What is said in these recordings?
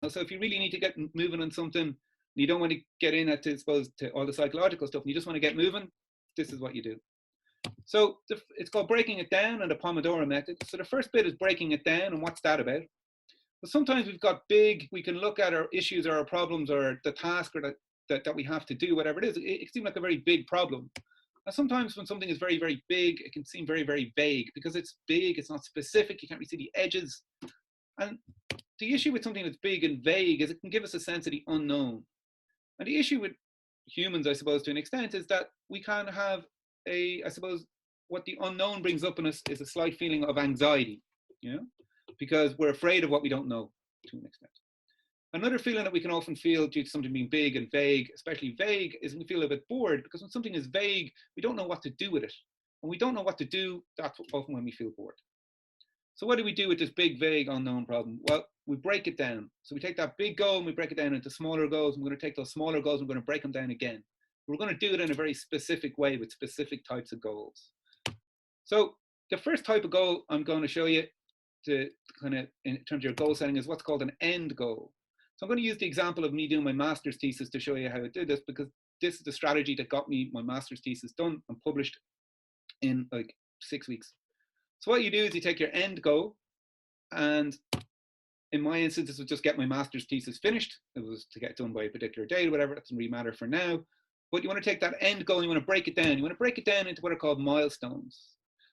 So if you really need to get moving on something, you don't want to get in at, I suppose, to all the psychological stuff, and you just want to get moving, this is what you do. So it's called breaking it down and the Pomodoro method. So the first bit is breaking it down, and what's that about? But sometimes we've got we can look at our issues or our problems or the task or that we have to do, whatever it is. It seems like a very big problem. And sometimes when something is very, very big, it can seem very, very vague because it's big, it's not specific, you can't really see the edges. And the issue with something that's big and vague is it can give us a sense of the unknown. And the issue with humans, I suppose, to an extent, is that we can have I suppose, what the unknown brings up in us is a slight feeling of anxiety, you know, because we're afraid of what we don't know to an extent. Another feeling that we can often feel due to something being big and vague, especially vague, is we feel a bit bored because when something is vague, we don't know what to do with it. When we don't know what to do, that's often when we feel bored. So what do we do with this big, vague, unknown problem? Well, we break it down. So we take that big goal and we break it down into smaller goals. And we're going to take those smaller goals and we're going to break them down again. We're going to do it in a very specific way with specific types of goals. So the first type of goal I'm going to show you to kind of in terms of your goal setting is what's called an end goal. So I'm going to use the example of me doing my master's thesis to show you how I did this, because this is the strategy that got me my master's thesis done and published in like 6 weeks. So what you do is you take your end goal, and in my instance, this was just get my master's thesis finished. It was to get done by a particular date or whatever. That doesn't really matter for now. But you want to take that end goal and you want to break it down. You want to break it down into what are called milestones.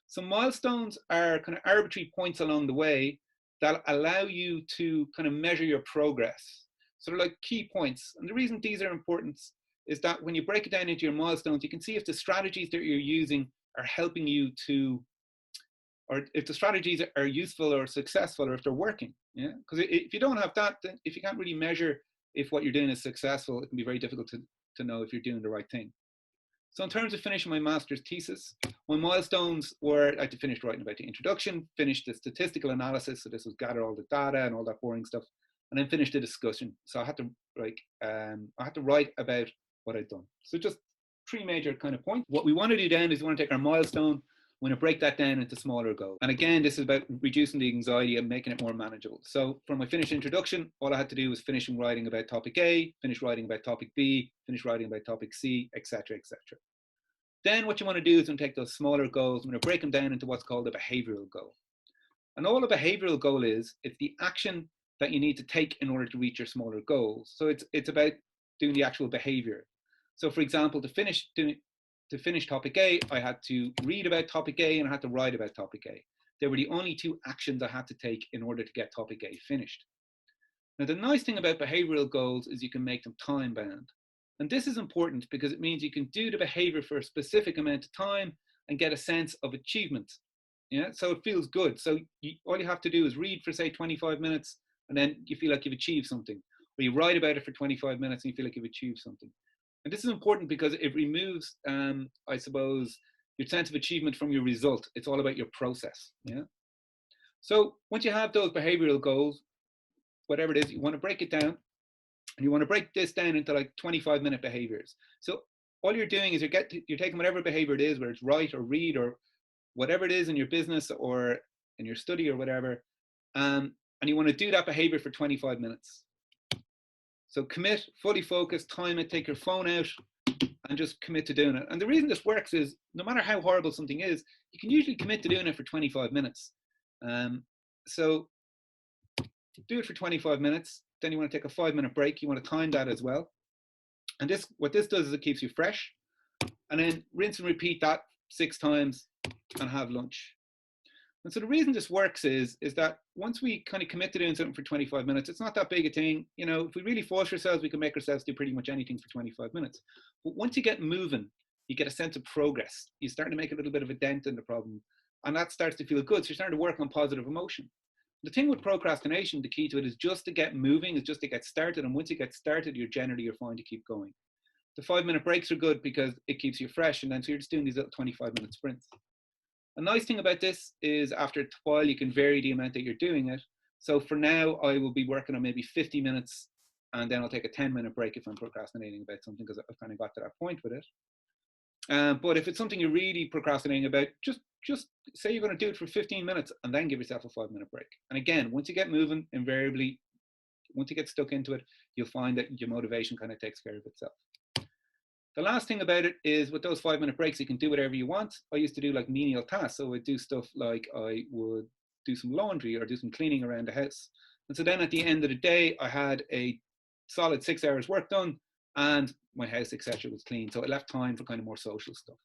So milestones are kind of arbitrary points along the way that allow you to kind of measure your progress. So they're like key points. And the reason these are important is that when you break it down into your milestones, you can see if the strategies that you're using are helping you to, or if the strategies are useful or successful, or if they're working. Yeah, because if you don't have that, then if you can't really measure if what you're doing is successful, it can be very difficult to know if you're doing the right thing. So in terms of finishing my master's thesis, my milestones were I had to finish writing about the introduction, finish the statistical analysis, so this was gather all the data and all that boring stuff, and then finish the discussion. So I had to write about what I'd done. So just 3 major kind of points. What we want to do then is we want to take our milestone, we're going to break that down into smaller goals. And again, this is about reducing the anxiety and making it more manageable. So for my finished introduction, all I had to do was finish writing about topic A, finish writing about topic B, finish writing about topic C, etc., etc. Then what you want to do is you want to take those smaller goals, I'm going to break them down into what's called a behavioral goal. And all a behavioral goal is, it's the action that you need to take in order to reach your smaller goals. So it's about doing the actual behavior. So for example, to finish topic A, I had to read about topic A and I had to write about topic A. They were the only 2 actions I had to take in order to get topic A finished. Now, the nice thing about behavioral goals is you can make them time bound. And this is important because it means you can do the behavior for a specific amount of time and get a sense of achievement. Yeah, so it feels good. So all you have to do is read for, say, 25 minutes, and then you feel like you've achieved something. Or you write about it for 25 minutes and you feel like you've achieved something. And this is important because it removes, I suppose, your sense of achievement from your result. It's all about your process. Yeah. So once you have those behavioral goals, whatever it is, you want to break it down, and you want to break this down into like 25-minute behaviors. So all you're doing is you're taking whatever behavior it is, whether it's write or read or whatever it is in your business or in your study or whatever, and you want to do that behavior for 25 minutes. So commit, fully focus, time it, take your phone out, and just commit to doing it. And the reason this works is no matter how horrible something is, you can usually commit to doing it for 25 minutes. So do it for 25 minutes. Then you want to take a 5-minute break. You want to time that as well. And what this does is it keeps you fresh. And then rinse and repeat that 6 times and have lunch. And so the reason this works is that once we kind of commit to doing something for 25 minutes, it's not that big a thing. You know, if we really force ourselves, we can make ourselves do pretty much anything for 25 minutes. But once you get moving, you get a sense of progress. You start to make a little bit of a dent in the problem. And that starts to feel good. So you're starting to work on positive emotion. The thing with procrastination, the key to it is just to get moving, is just to get started. And once you get started, you're fine to keep going. The 5-minute breaks are good because it keeps you fresh. And then so you're just doing these little 25-minute sprints. A nice thing about this is after a while, you can vary the amount that you're doing it. So for now, I will be working on maybe 50 minutes and then I'll take a 10-minute break if I'm procrastinating about something because I've kind of got to that point with it. But if it's something you're really procrastinating about, just say you're going to do it for 15 minutes and then give yourself a 5-minute break. And again, once you get moving, invariably, Once you get stuck into it, you'll find that your motivation kind of takes care of itself. The last thing about it is with those 5-minute breaks, you can do whatever you want. I used to do like menial tasks. So I'd do stuff like I would do some laundry or do some cleaning around the house. And so then at the end of the day, I had a solid 6 hours work done and my house, etc., was clean. So it left time for kind of more social stuff.